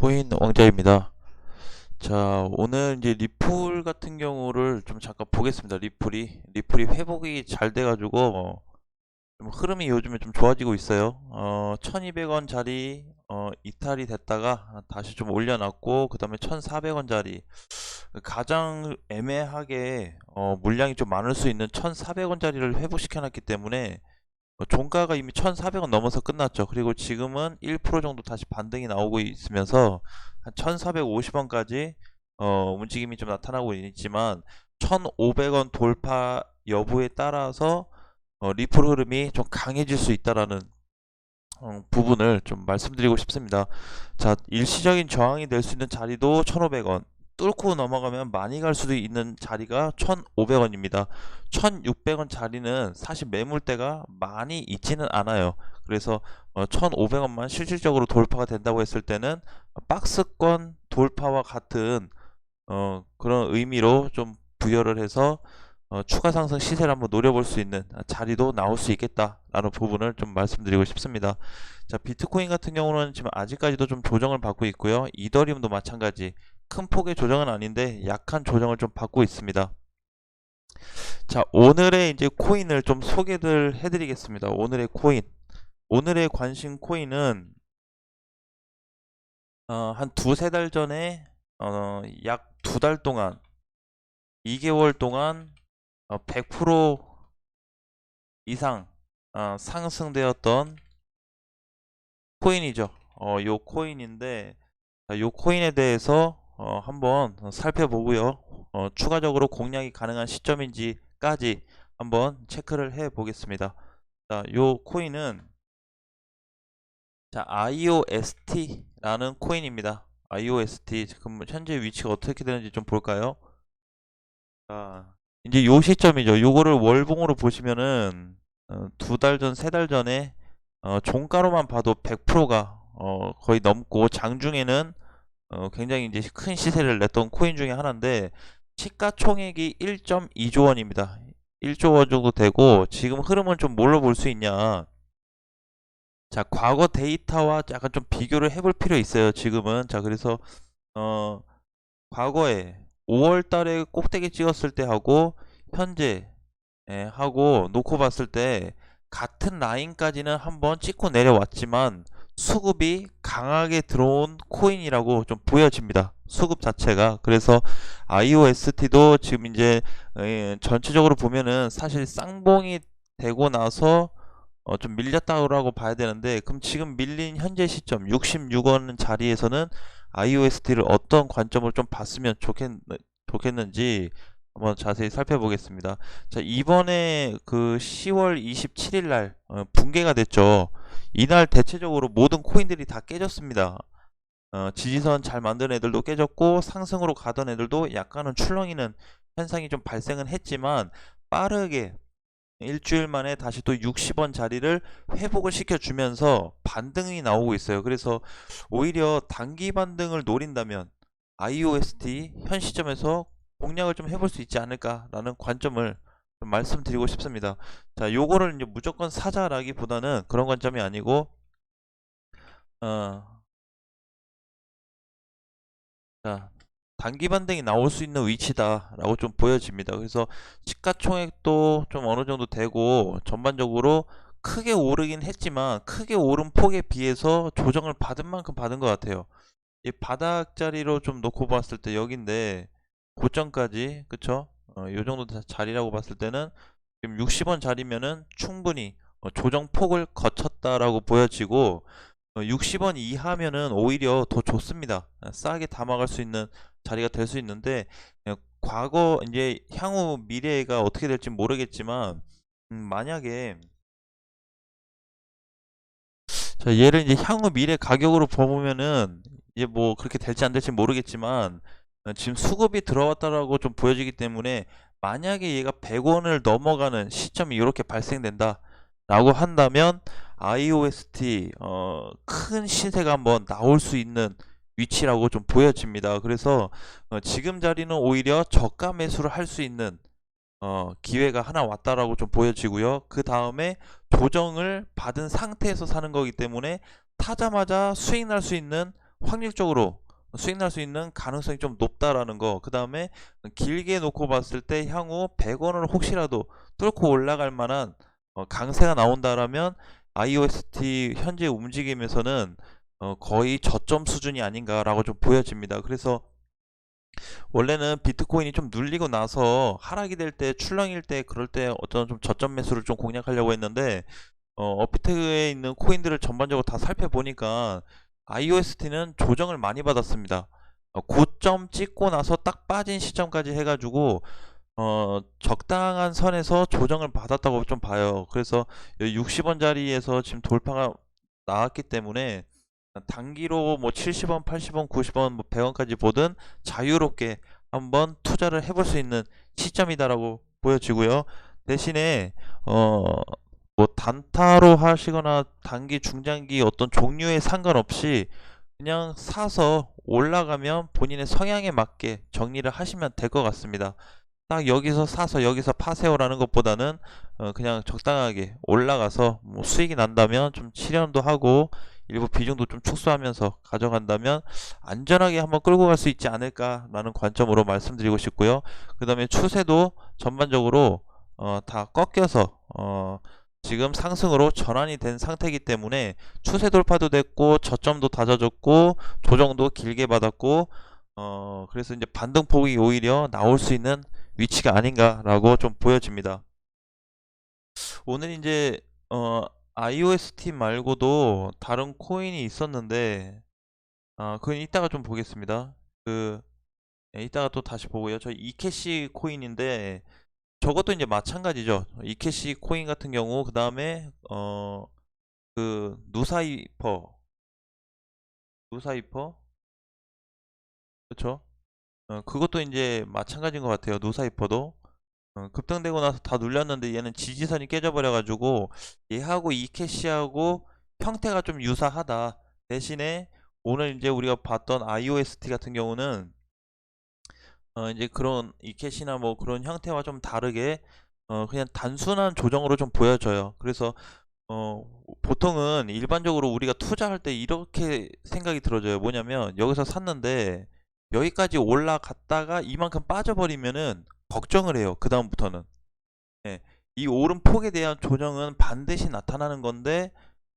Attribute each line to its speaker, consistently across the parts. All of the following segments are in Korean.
Speaker 1: 코인 왕자입니다. 자, 오늘 이제 리플 같은 경우를 좀 잠깐 보겠습니다. 리플이 회복이 잘 돼가지고 좀 흐름이 요즘에 좀 좋아지고 있어요. 1200원짜리 이탈이 됐다가 다시 좀 올려놨고, 그 다음에 1400원짜리 가장 애매하게 물량이 좀 많을 수 있는 1400원짜리를 회복시켜놨기 때문에 종가가 이미 1400원 넘어서 끝났죠. 그리고 지금은 1% 정도 다시 반등이 나오고 있으면서 한 1450원까지 움직임이 좀 나타나고 있지만 1500원 돌파 여부에 따라서 리플 흐름이 좀 강해질 수 있다라는 부분을 좀 말씀드리고 싶습니다. 자, 일시적인 저항이 될 수 있는 자리도 1500원, 뚫고 넘어가면 많이 갈 수도 있는 자리가 1500원입니다. 1600원 자리는 사실 매물대가 많이 있지는 않아요. 그래서 1500원만 실질적으로 돌파가 된다고 했을 때는 박스권 돌파와 같은 그런 의미로 좀 부여를 해서 추가 상승 시세를 한번 노려볼 수 있는 자리도 나올 수 있겠다라는 부분을 좀 말씀드리고 싶습니다. 자, 비트코인 같은 경우는 지금 아직까지도 좀 조정을 받고 있고요. 이더리움도 마찬가지 큰 폭의 조정은 아닌데 약한 조정을 좀 받고 있습니다. 자, 오늘의 이제 코인을 좀 소개를 해드리겠습니다. 오늘의 관심 코인은 한 두세 달 전에 약 두 달 동안 2개월 동안 100% 이상 상승되었던 코인이죠. 요 코인인데, 요 코인에 대해서 한번 살펴보고요. 추가적으로 공략이 가능한 시점인지까지 한번 체크를 해 보겠습니다. 자, 요 코인은 자, IOST라는 코인입니다. IOST 지금 현재 위치가 어떻게 되는지 좀 볼까요? 자, 이제 요 시점이죠. 요거를 월봉으로 보시면은 두 달 전, 세 달 전에 종가로만 봐도 100%가 거의 넘고, 장중에는 굉장히 이제 큰 시세를 냈던 코인 중에 하나인데, 시가총액이 1.2조 원입니다. 1조 원 정도 되고, 지금 흐름은 좀 뭘로 볼 수 있냐? 자, 과거 데이터와 약간 좀 비교를 해볼 필요 있어요. 지금은. 자, 그래서 어, 과거에 5월 달에 꼭대기 찍었을 때 하고 현재 하고 놓고 봤을 때 같은 라인까지는 한번 찍고 내려왔지만 수급이 강하게 들어온 코인이라고 좀 보여집니다. 수급 자체가. 그래서 IOST도 지금 이제 전체적으로 보면은 사실 쌍봉이 되고 나서 좀 밀렸다고 봐야 되는데, 그럼 지금 밀린 현재 시점 66원 자리에서는 IOST를 어떤 관점으로 좀 봤으면 좋겠는지 한번 자세히 살펴보겠습니다. 자, 이번에 그 10월 27일 날 붕괴가 됐죠. 이날 대체적으로 모든 코인들이 다 깨졌습니다. 지지선 잘 만든 애들도 깨졌고, 상승으로 가던 애들도 약간은 출렁이는 현상이 좀 발생은 했지만, 빠르게 일주일 만에 다시 또 60원 자리를 회복을 시켜주면서 반등이 나오고 있어요. 그래서 오히려 단기 반등을 노린다면 IOST 현 시점에서 공략을 좀 해볼 수 있지 않을까라는 관점을 좀 말씀드리고 싶습니다. 자, 요거를 이제 무조건 사자라기보다는 그런 관점이 아니고, 어, 자, 단기 반등이 나올 수 있는 위치다라고 좀 보여집니다. 그래서 시가총액도 좀 어느 정도 되고, 전반적으로 크게 오르긴 했지만 크게 오른 폭에 비해서 조정을 받은 만큼 받은 것 같아요. 이 바닥 자리로 좀 놓고 봤을 때 여긴데, 고점까지 그쵸? 요 정도 자리라고 봤을 때는 지금 60원 자리면은 충분히 조정 폭을 거쳤다라고 보여지고, 60원 이하면은 오히려 더 좋습니다. 싸게 담아갈 수 있는 자리가 될 수 있는데, 과거 이제 향후 미래가 어떻게 될지 모르겠지만, 만약에 자, 얘를 이제 향후 미래 가격으로 보면은 이제 뭐 그렇게 될지 안 될지 모르겠지만, 지금 수급이 들어왔다라고 좀 보여지기 때문에, 만약에 얘가 100원을 넘어가는 시점이 이렇게 발생된다 라고 한다면 IOST 큰 시세가 한번 나올 수 있는 위치라고 좀 보여집니다. 그래서 지금 자리는 오히려 저가 매수를 할 수 있는 기회가 하나 왔다라고 좀 보여지고요. 그 다음에 조정을 받은 상태에서 사는 거기 때문에 타자마자 수익 날 수 있는 확률적으로 수익 날 수 있는 가능성이 좀 높다라는 거. 그 다음에 길게 놓고 봤을 때 향후 100원을 혹시라도 뚫고 올라갈 만한 강세가 나온다라면 IOST 현재 움직임에서는 거의 저점 수준이 아닌가라고 좀 보여집니다. 그래서 원래는 비트코인이 좀 눌리고 나서 하락이 될 때, 출렁일 때, 그럴 때 어떤 좀 저점 매수를 좀 공략하려고 했는데 업비트에 있는 코인들을 전반적으로 다 살펴보니까 IOST는 조정을 많이 받았습니다. 고점 찍고 나서 딱 빠진 시점까지 해가지고 적당한 선에서 조정을 받았다고 좀 봐요. 그래서 60원짜리에서 지금 돌파가 나왔기 때문에 단기로 뭐 70원, 80원, 90원, 뭐 100원까지 보든 자유롭게 한번 투자를 해볼 수 있는 시점이다라고 보여지고요. 대신에 뭐 단타로 하시거나 단기, 중장기 어떤 종류에 상관없이 그냥 사서 올라가면 본인의 성향에 맞게 정리를 하시면 될 것 같습니다. 딱 여기서 사서 여기서 파세요라는 것보다는 그냥 적당하게 올라가서 뭐 수익이 난다면 좀 실현도 하고 일부 비중도 좀 축소하면서 가져간다면 안전하게 한번 끌고 갈 수 있지 않을까라는 관점으로 말씀드리고 싶고요. 그 다음에 추세도 전반적으로 다 꺾여서 지금 상승으로 전환이 된 상태이기 때문에 추세 돌파도 됐고 저점도 다져졌고 조정도 길게 받았고 그래서 이제 반등폭이 오히려 나올 수 있는 위치가 아닌가라고 좀 보여집니다. 오늘 이제 IOST 말고도 다른 코인이 있었는데 그건 이따가 좀 보겠습니다. 이따가 또 다시 보고요. 저 이캐시 코인인데 저것도 이제 마찬가지죠. 이캐시 코인 같은 경우 그 다음에 누사이퍼 그렇죠? 그것도 이제 마찬가지인 것 같아요. 누사이퍼도 급등되고 나서 다 눌렸는데 얘는 지지선이 깨져버려가지고 얘하고 이캐시하고 형태가 좀 유사하다. 대신에 오늘 이제 우리가 봤던 IOST 같은 경우는 이제 그런 이캐시나 뭐 그런 형태와 좀 다르게 그냥 단순한 조정으로 좀 보여져요. 그래서 보통은 일반적으로 우리가 투자할 때 이렇게 생각이 들어져요. 뭐냐면 여기서 샀는데 여기까지 올라갔다가 이만큼 빠져버리면은 걱정을 해요. 그 다음부터는. 예, 이 오름폭에 대한 조정은 반드시 나타나는 건데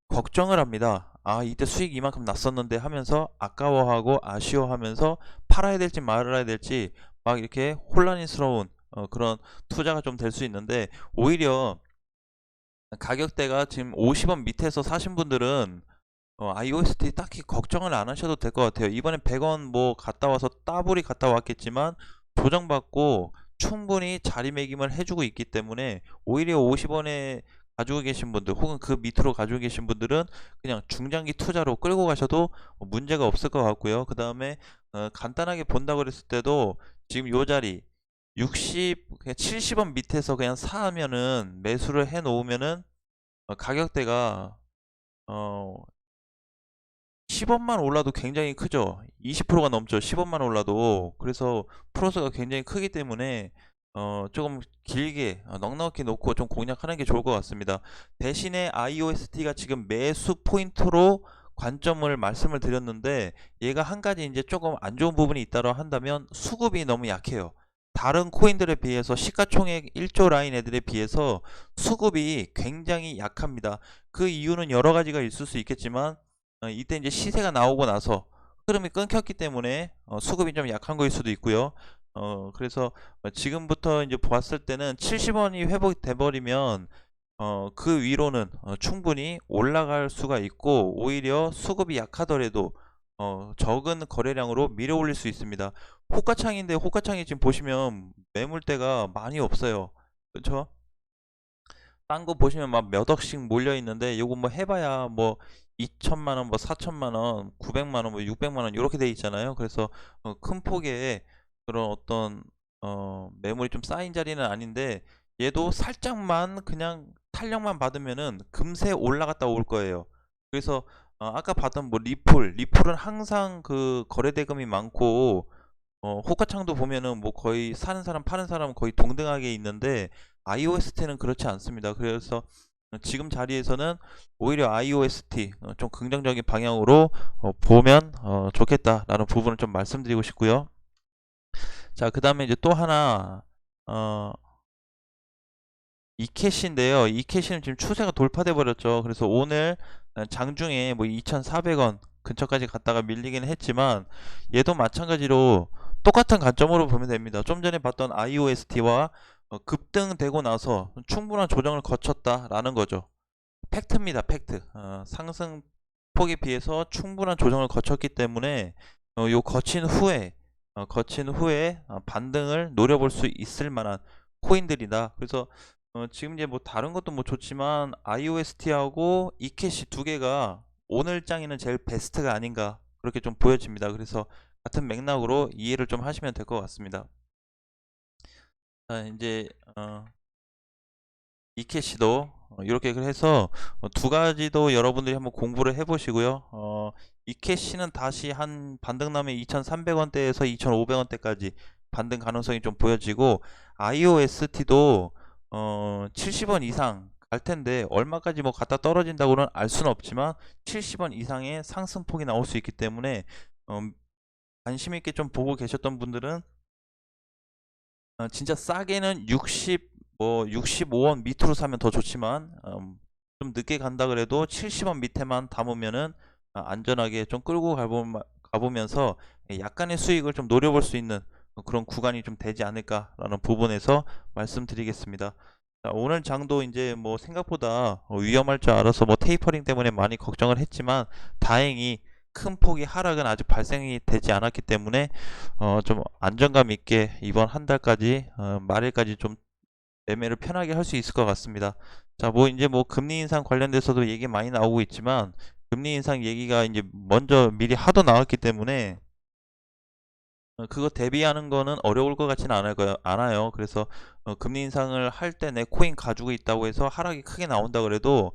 Speaker 1: 걱정을 합니다. 아, 이때 수익 이만큼 났었는데 하면서 아까워하고 아쉬워하면서 팔아야 될지 말아야 될지 막 이렇게 혼란스러운 그런 투자가 좀 될 수 있는데 오히려 가격대가 지금 50원 밑에서 사신 분들은 IOST 딱히 걱정을 안 하셔도 될 것 같아요. 이번에 100원 뭐 갔다 와서 따블이 갔다 왔겠지만 조정받고 충분히 자리매김을 해주고 있기 때문에 오히려 50원에 가지고 계신 분들 혹은 그 밑으로 가지고 계신 분들은 그냥 중장기 투자로 끌고 가셔도 문제가 없을 것 같고요. 그 다음에 간단하게 본다고 그랬을 때도 지금 요 자리 그냥 70원 밑에서 그냥 사면은 매수를 해 놓으면은 가격대가 어 10원만 올라도 굉장히 크죠. 20%가 넘죠. 10원만 올라도. 그래서 프로스가 굉장히 크기 때문에 조금 길게 넉넉히 놓고 좀 공략하는 게 좋을 것 같습니다. 대신에 IOST가 지금 매수 포인트로 관점을 말씀을 드렸는데 얘가 한 가지 이제 조금 안 좋은 부분이 있다고 한다면 수급이 너무 약해요. 다른 코인들에 비해서 시가총액 1조 라인 애들에 비해서 수급이 굉장히 약합니다. 그 이유는 여러 가지가 있을 수 있겠지만 이때 이제 시세가 나오고 나서 흐름이 끊겼기 때문에 수급이 좀 약한 거일 수도 있고요. 그래서 지금부터 이제 보았을 때는 70원이 회복이 돼버리면 그 위로는 충분히 올라갈 수가 있고 오히려 수급이 약하더라도 적은 거래량으로 밀어 올릴 수 있습니다. 호가창인데 호가창이 지금 보시면 매물대가 많이 없어요. 그렇죠? 딴 거 보시면 막 몇 억씩 몰려 있는데 요거 뭐 해봐야 뭐 2천만 원, 뭐 4천만 원, 900만 원, 뭐 600만 원 이렇게 돼 있잖아요. 그래서 큰 폭의 그런 어떤 매물이 좀 쌓인 자리는 아닌데 얘도 살짝만 그냥 탄력만 받으면은 금세 올라갔다 올 거예요. 그래서 아까 봤던 뭐 리플은 항상 그 거래 대금이 많고 호가창도 보면은 뭐 거의 사는 사람 파는 사람 거의 동등하게 있는데 IOST는 그렇지 않습니다. 그래서 지금 자리에서는 오히려 IOST 좀 긍정적인 방향으로 보면 좋겠다라는 부분을 좀 말씀드리고 싶고요. 자, 그 다음에 이제 또 하나 이캐시인데요. 이캐시는 지금 추세가 돌파돼 버렸죠. 그래서 오늘 장중에 뭐 2,400원 근처까지 갔다가 밀리긴 했지만 얘도 마찬가지로 똑같은 관점으로 보면 됩니다. 좀 전에 봤던 IOST와 급등되고 나서 충분한 조정을 거쳤다라는 거죠. 팩트입니다. 팩트. 상승폭에 비해서 충분한 조정을 거쳤기 때문에 요 거친 후에 반등을 노려볼 수 있을 만한 코인들이다. 그래서 지금 이제 뭐 다른 것도 뭐 좋지만 IOST하고 이캐시 두 개가 오늘 장에는 제일 베스트가 아닌가 그렇게 좀 보여집니다. 그래서 같은 맥락으로 이해를 좀 하시면 될 것 같습니다. 자, 이제 이캐시도 이렇게 해서 두 가지도 여러분들이 한번 공부를 해 보시고요. 이캐시는 다시 한 반등 나면 2,300원대에서 2,500원대까지 반등 가능성이 좀 보여지고 IOST도 70원 이상 갈 텐데 얼마까지 뭐 갖다 떨어진다고는 알 수는 없지만 70원 이상의 상승폭이 나올 수 있기 때문에 관심 있게 좀 보고 계셨던 분들은 진짜 싸게는 65원 밑으로 사면 더 좋지만 좀 늦게 간다 그래도 70원 밑에만 담으면은 안전하게 좀 끌고 가보면서 약간의 수익을 좀 노려볼 수 있는 그런 구간이 좀 되지 않을까라는 부분에서 말씀드리겠습니다. 자, 오늘 장도 이제 뭐 생각보다 위험할 줄 알아서 뭐 테이퍼링 때문에 많이 걱정을 했지만 다행히 큰 폭의 하락은 아직 발생이 되지 않았기 때문에 좀 안정감 있게 이번 한 달까지 말일까지 좀 매매를 편하게 할 수 있을 것 같습니다. 자, 뭐 이제 뭐 금리 인상 관련돼서도 얘기 많이 나오고 있지만 금리 인상 얘기가 이제 먼저 미리 하도 나왔기 때문에 그거 대비하는 거는 어려울 것 같지는 않아요. 그래서 금리 인상을 할 때 내 코인 가지고 있다고 해서 하락이 크게 나온다 그래도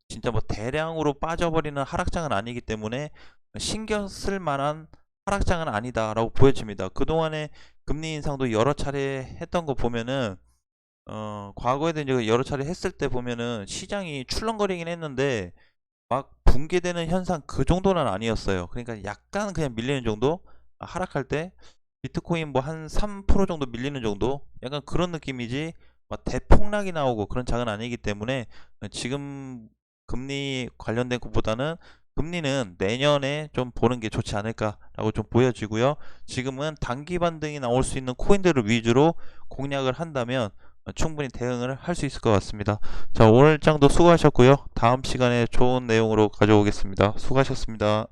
Speaker 1: 진짜 뭐 대량으로 빠져버리는 하락장은 아니기 때문에 신경 쓸 만한 하락장은 아니다라고 보여집니다. 그동안에 금리 인상도 여러 차례 했던 거 보면은 과거에도 이제 여러 차례 했을 때 보면은 시장이 출렁거리긴 했는데 막 붕괴되는 현상 그 정도는 아니었어요. 그러니까 약간 그냥 밀리는 정도? 하락할 때 비트코인 뭐 한 3% 정도 밀리는 정도? 약간 그런 느낌이지 막 대폭락이 나오고 그런 장은 아니기 때문에 지금 금리 관련된 것보다는 금리는 내년에 좀 보는 게 좋지 않을까라고 좀 보여지고요. 지금은 단기 반등이 나올 수 있는 코인들을 위주로 공략을 한다면 충분히 대응을 할 수 있을 것 같습니다. 자, 오늘 장도 수고하셨고요. 다음 시간에 좋은 내용으로 가져오겠습니다. 수고하셨습니다.